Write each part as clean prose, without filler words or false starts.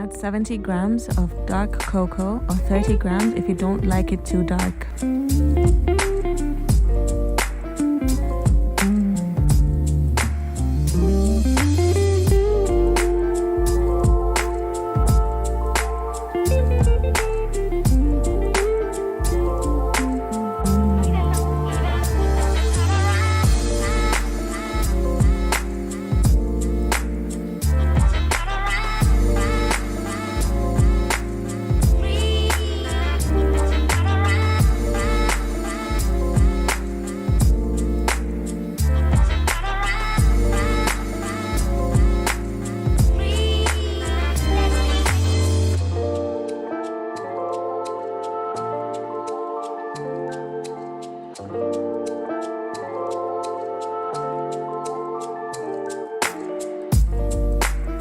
add 70 grams of dark cocoa or 30 grams if you don't like it too dark.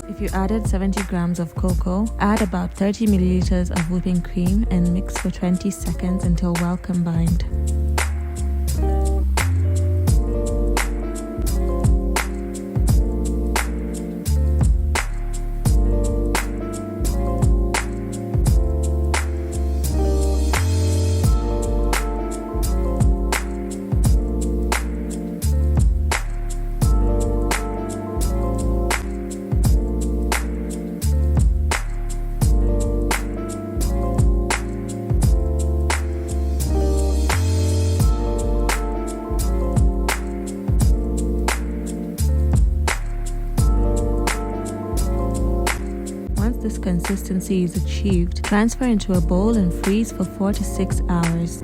If you added 70 grams of cocoa, add about 30 milliliters of whipping cream and mix for 20 seconds until well combined. Once this consistency is achieved, transfer into a bowl and freeze for 4 to 6 hours.